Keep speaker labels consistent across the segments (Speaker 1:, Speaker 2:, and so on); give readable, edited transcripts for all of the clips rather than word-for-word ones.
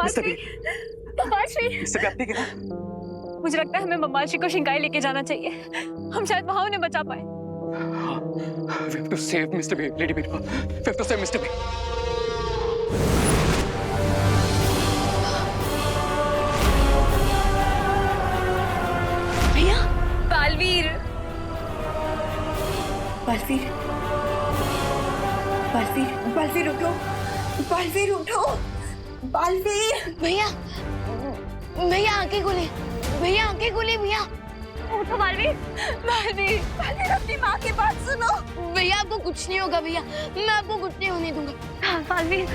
Speaker 1: बदमाशी।
Speaker 2: Mister B, आप ठीक है?
Speaker 1: मुझे लगता है हमें बदमाशी को शिंकाई लेके जाना चाहिए। हम शायद वहां उन्हें बचा पाए।
Speaker 2: We have to save Mr. B, Lady Birpa. We have to save Mr. B.
Speaker 1: भैया, बालवीर।
Speaker 3: बालवीर, बालवीर, बालवीर उठो, बालवीर उठो, बालवीर।
Speaker 4: भैया, भैया आंखें खोले, भैया आंखें खोले, भैया
Speaker 1: उठो बालवीर, बालवीर, बालवीर अपनी माँ की बात सुनो।
Speaker 4: भैया आपको कुछ नहीं होगा भैया, मैं आपको कुछ नहीं होने दूंगा।
Speaker 1: बालवीर,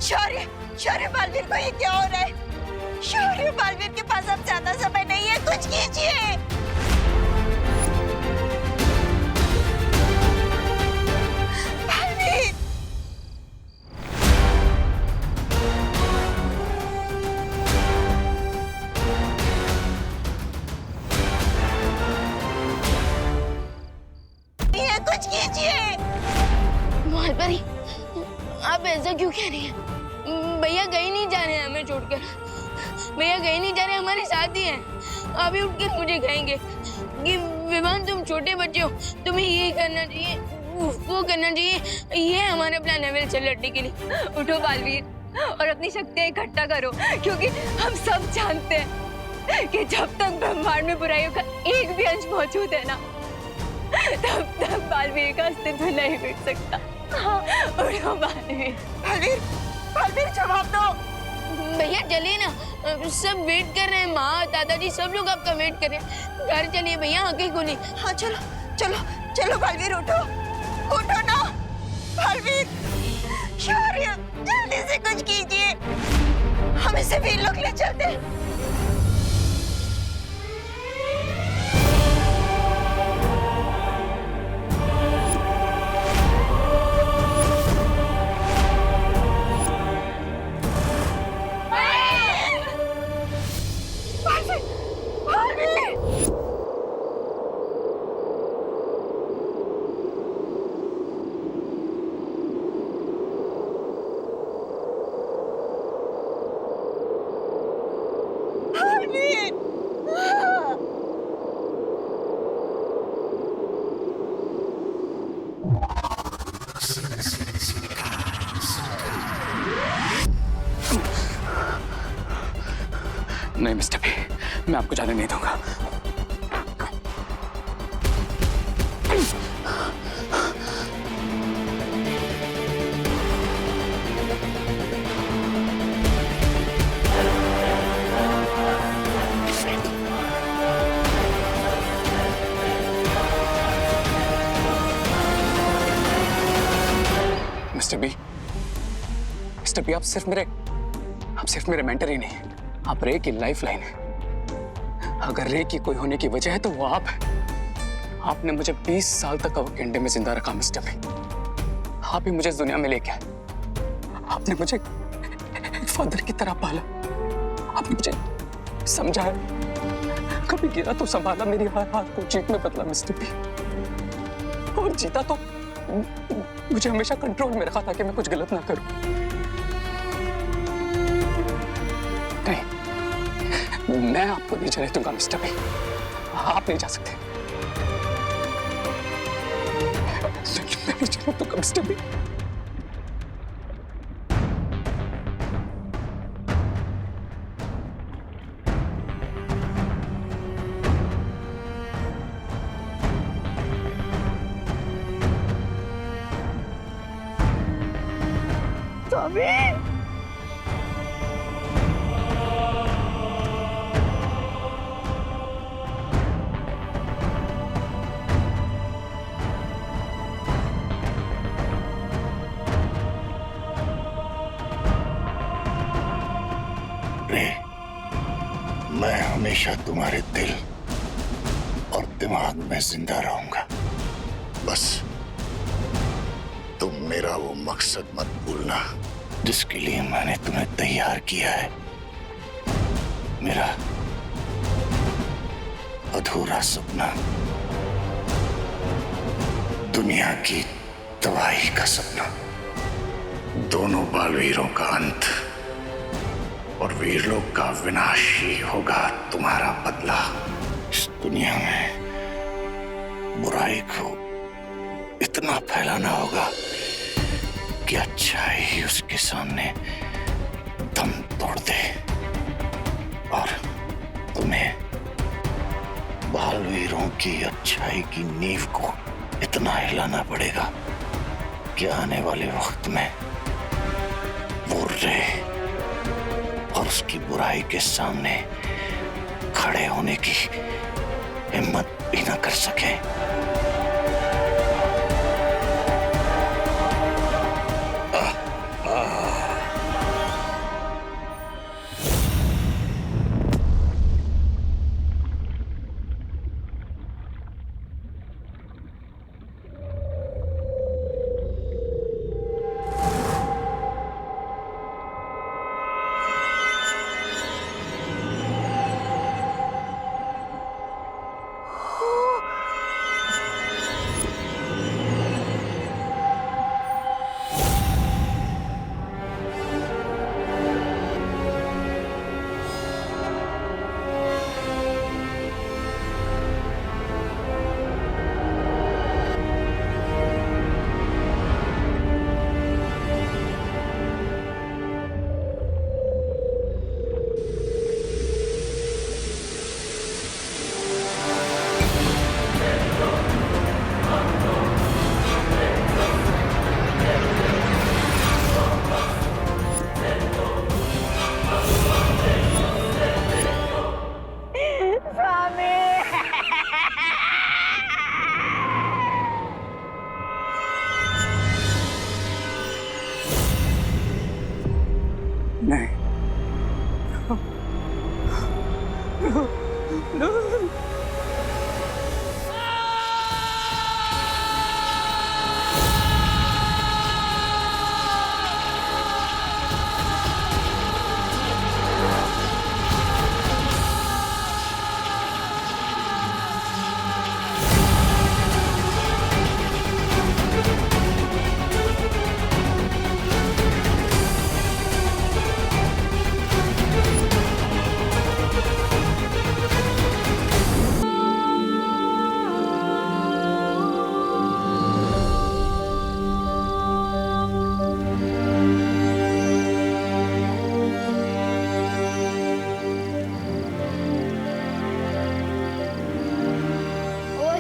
Speaker 3: शौर्य, शौर्य, बालवीर को ये क्या हो रहा है? शौर्य, बालवीर के पास अब ज्यादा समय नहीं है, कुछ कीजिए। बालवीर, ये कुछ कीजिए।
Speaker 4: मालपरी, आप ऐसा क्यों कह रही हैं? भैया कहीं नहीं जा रहे हैं हमें छोड़कर, भैया कहीं नहीं जा रहे, हमारे साथ ही हैं। अभी उठ के मुझे कहेंगे कि विवान तुम छोटे बच्चे हो, तुम्हें ये करना चाहिए, वो करना चाहिए। ये हमारा प्लान है वेल से लड़ने के लिए।
Speaker 1: उठो बालवीर और अपनी शक्तियां इकट्ठा करो, क्योंकि हम सब जानते हैं कि जब तक ब्रह्मांड में बुराइयों का एक भी अंश मौजूद है ना, तब तक बालवीर का अस्तित्व नहीं मिट सकता। हाँ, उठो बालवीर।
Speaker 3: बालवीर, बालवीर जवाब दो।
Speaker 4: भैया चलिए ना, सब वेट कर रहे हैं, माँ दादाजी सब लोग आपका वेट कर रहे हैं। घर चलिए भैया, आंखें खोलिए।
Speaker 3: हाँ चलो, चलो, चलो बालवीर उठो, उठो ना, बालवीर। शौर्य, जल्दी से कुछ कीजिए, हम इसे वीर लोग ले चलते हैं।
Speaker 2: नहीं मिस्टर बी, मैं आपको जाने नहीं दूंगा। मिस्टर बी, मिस्टर बी, आप सिर्फ मेरे मेंटर ही नहीं, आप रे की लाइफ लाइन है। अगर रे की कोई होने की वजह है तो वो आप हैं। आपने मुझे 20 साल तक अवकेंडे में जिंदा रखा मिस्टर बी। आप ही मुझे इस दुनिया में लेके आए। आपने मुझे एक फादर की तरह पाला। आपने मुझे समझाया, कभी गिरा तो संभाला, मेरी हर हाथ को जीत में बदला मिस्टर बी। और जीता तो मुझे हमेशा कंट्रोल में रखा ताकि मैं कुछ गलत ना करूं। नहीं, मैं आपको नहीं जाने दूंगा मिस्टर बी। आप नहीं जा सकते। मैं नहीं जाने दूंगा मिस्टर बी।
Speaker 5: मैं हमेशा तुम्हारे दिल और दिमाग में जिंदा रहूंगा। बस तुम मेरा वो मकसद मत भूलना जिसके लिए मैंने तुम्हें तैयार किया है। मेरा अधूरा सपना, दुनिया की तबाही का सपना, दोनों बालवीरों का अंत। और वीरलोक का विनाश ही होगा तुम्हारा बदला। इस दुनिया में बुराई को इतना फैलाना होगा कि अच्छाई ही उसके सामने दम तोड़ दे। और तुम्हें बालवीरों की अच्छाई की नींव को इतना हिलाना पड़ेगा कि आने वाले वक्त में वो रे और उसकी बुराई के सामने खड़े होने की हिम्मत भी ना कर सके।
Speaker 2: नहीं,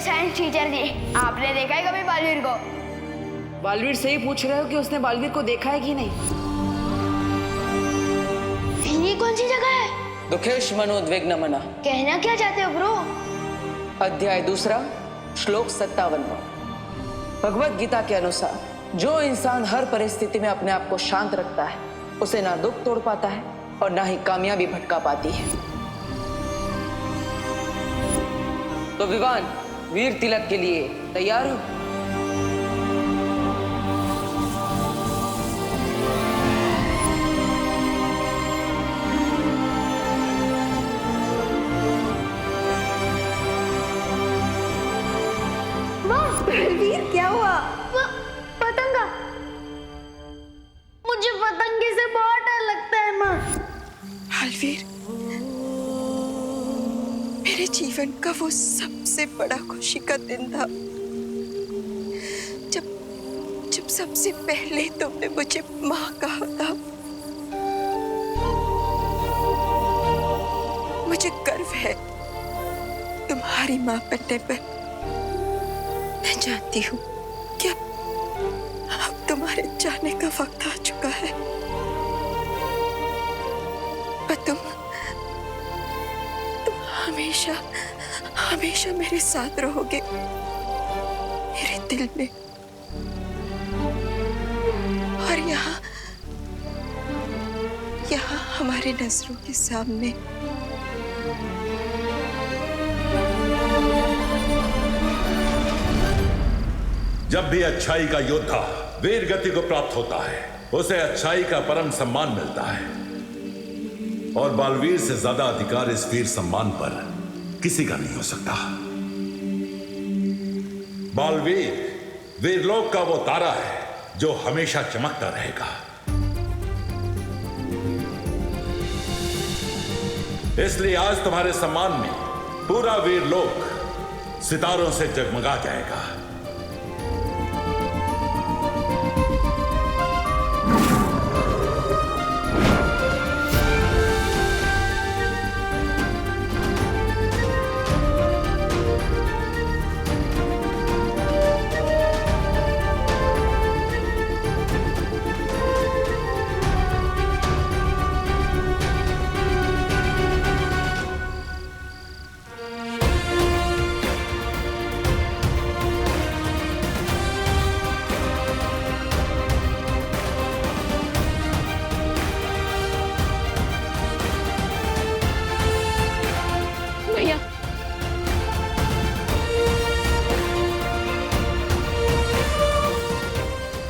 Speaker 4: साइंस टीचर जी, आपने देखा है कभी बालवीर को?
Speaker 6: बालवीर से ही पूछ रहे हो कि उसने बालवीर को देखा है कि नहीं?
Speaker 4: ये कौन सी जगह है?
Speaker 6: दुखेश मनोद्विग्न मना।
Speaker 4: कहना क्या चाहते हो ब्रो?
Speaker 6: अध्याय 2 श्लोक 57। भगवत गीता के अनुसार जो इंसान हर परिस्थिति में अपने आप को शांत रखता है उसे ना दुख तोड़ पाता है और ना ही कामयाबी भटका पाती है। तो विवान वीर तिलक के लिए तैयार हो?
Speaker 3: बलवीर, क्या हुआ?
Speaker 4: पतंगा। मुझे पतंगे से बहुत डर लगता है माँ।
Speaker 3: बलवीर, मेरे जीवन का वो सबसे बड़ा खुशी का दिन था जब सबसे पहले तुमने मुझे माँ कहा था। मुझे गर्व है तुम्हारी माँ बनने पर। मैं जानती हूँ कि अब तुम्हारे जाने का वक्त आ चुका है, पर तुम हमेशा हमेशा मेरे साथ रहोगे, मेरे दिल में। और यहाँ हमारे नजरों के सामने।
Speaker 7: जब भी अच्छाई का योद्धा वीर गति को प्राप्त होता है उसे अच्छाई का परम सम्मान मिलता है, और बालवीर से ज्यादा अधिकार इस वीर सम्मान पर किसी का नहीं हो सकता। बालवीर वीरलोक का वो तारा है जो हमेशा चमकता रहेगा। इसलिए आज तुम्हारे सम्मान में पूरा वीर लोक सितारों से जगमगा जाएगा।
Speaker 4: भैया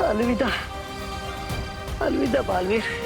Speaker 6: अलविदा, अलविदा बालवीर।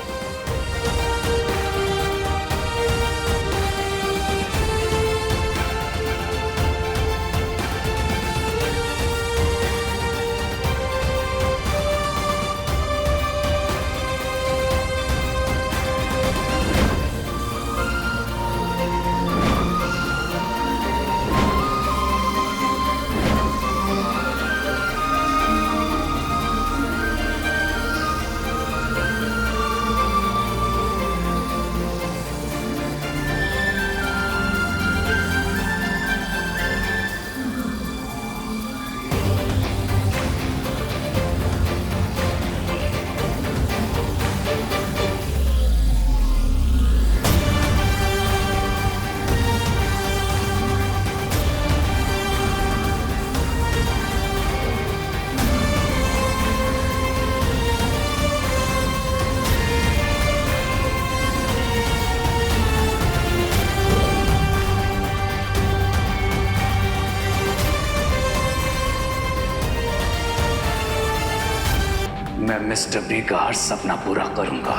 Speaker 2: मैं मिस्टर बी का हर सपना पूरा करूंगा।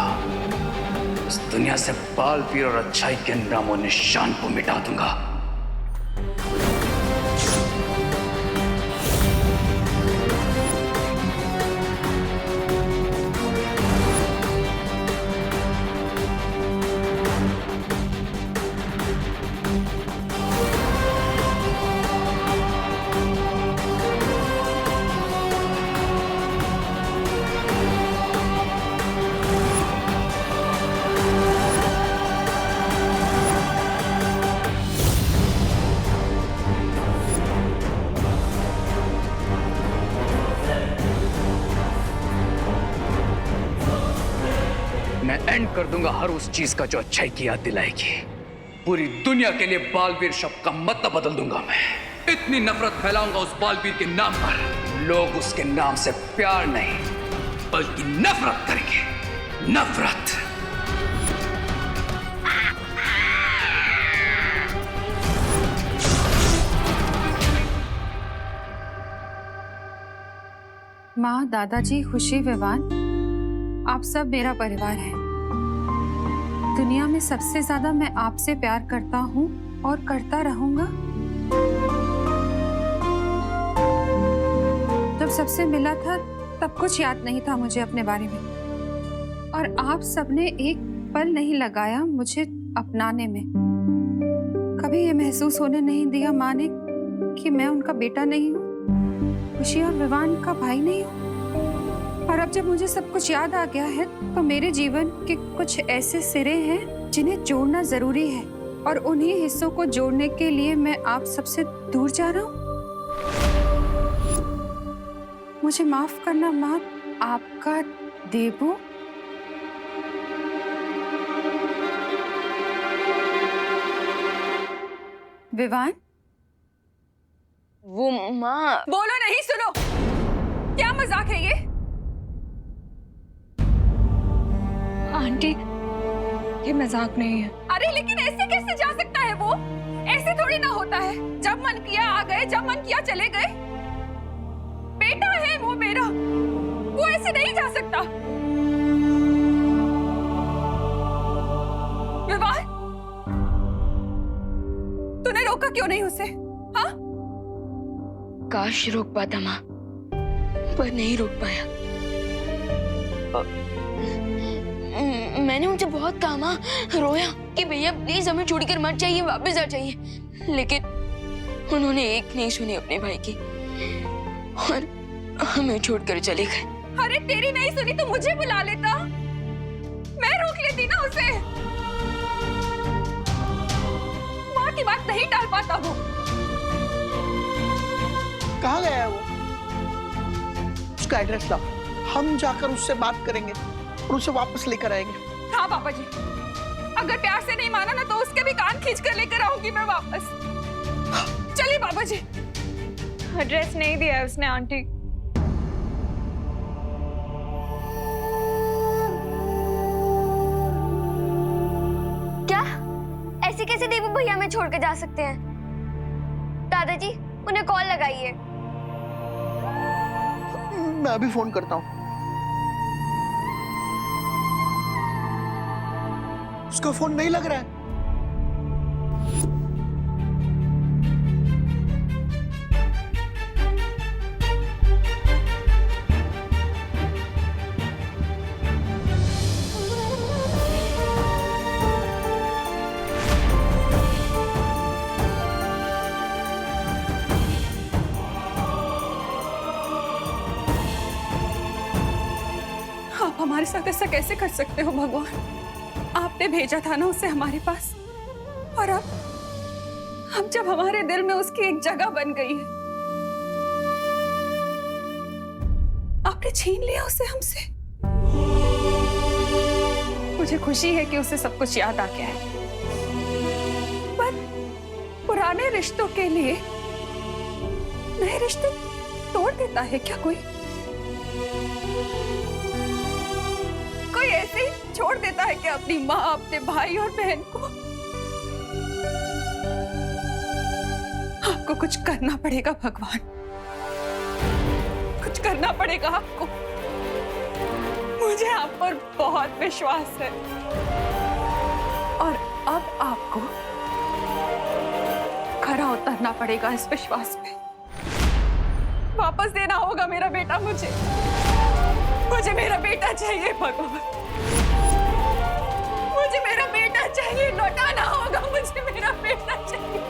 Speaker 2: इस दुनिया से बालवीर और अच्छाई के नामो निशान को मिटा दूंगा। मैं एंड कर दूंगा हर उस चीज का जो अच्छाई की याद दिलाएगी। पूरी दुनिया के लिए बालवीर शब्द का मतलब बदल दूंगा। मैं इतनी नफरत फैलाऊंगा उस बालवीर के नाम पर, लोग उसके नाम से प्यार नहीं बल्कि नफरत करेंगे। नफरत।
Speaker 8: माँ, दादाजी, खुशी, विवान, आप सब मेरा परिवार है। दुनिया में सबसे ज्यादा मैं आपसे प्यार करता हूँ और करता रहूंगा। जब सबसे मिला था तब कुछ याद नहीं था मुझे अपने बारे में, और आप सबने एक पल नहीं लगाया मुझे अपनाने में। कभी ये महसूस होने नहीं दिया माँ ने कि मैं उनका बेटा नहीं हूँ, खुशी और विवान का भाई नहीं हूँ। और अब जब मुझे सब कुछ याद आ गया है तो मेरे जीवन के कुछ ऐसे सिरे हैं जिन्हें जोड़ना जरूरी है, और उन्हीं हिस्सों को जोड़ने के लिए मैं आप सबसे दूर जा रहा हूँ। मुझे माफ करना माँ, आपका देबू। विवान,
Speaker 4: वो माँ।
Speaker 1: बोलो नहीं, सुनो। क्या मजाक है ये? आंटी, ये मजाक नहीं है। अरे लेकिन ऐसे कैसे जा सकता है वो? ऐसे थोड़ी ना होता है। जब मन किया आ गए, जब मन किया चले गए। बेटा है वो मेरा, वो ऐसे नहीं जा सकता। विवाह, तूने रोका क्यों नहीं उसे? हाँ?
Speaker 4: काश रोक पाता माँ, पर नहीं रोक पाया। मैंने उनसे बहुत कहा, रोया कि भैया प्लीज हमें छोड़कर मत जाइए, वापस आ जाइए, लेकिन उन्होंने एक नहीं सुनी अपने भाई की और हमें छोड़कर चले गए।
Speaker 8: अरे तेरी नहीं सुनी तो मुझे बुला लेता, मैं रोक लेती ना उसे। माँ की बात नहीं टाल पाता वो।
Speaker 9: कहाँ गया है वो? उसका एड्रेस लाओ, हम जाकर उससे बात करेंगे और उसे वापस लेकर आएंगे।
Speaker 8: हाँ पापा जी, अगर प्यार से नहीं माना ना तो उसके भी कान खींच कर लेकर आऊंगी मैं वापस। चलिए पापा जी। एड्रेस नहीं दिया है उसने आंटी।
Speaker 1: क्या ऐसे कैसे देवू भैया हमें छोड़ के जा सकते हैं? दादाजी उन्हें कॉल लगाइए।
Speaker 9: मैं अभी फोन करता हूँ। उसका फोन नहीं लग रहा है।
Speaker 8: आप हमारे साथ ऐसा कैसे कर सकते हो भगवान? आपने भेजा था ना उसे हमारे पास, और अब जब हमारे दिल में उसकी एक जगह बन गई है, आपने छीन लिया उसे हमसे। मुझे खुशी है कि उसे सब कुछ याद आ गया है, पर पुराने रिश्तों के लिए नए रिश्ते तोड़ देता है क्या कोई? कोई ऐसे ही छोड़ देता है कि अपनी माँ, अपने भाई और बहन को? आपको कुछ करना पड़ेगा भगवान, कुछ करना पड़ेगा आपको। मुझे आप पर बहुत विश्वास है और अब आपको खरा उतरना पड़ेगा इस विश्वास पे। वापस देना होगा मेरा बेटा मुझे मेरा बेटा चाहिए भगवान, मुझे मेरा बेटा चाहिए, लौटाना होगा मुझे मेरा बेटा चाहिए।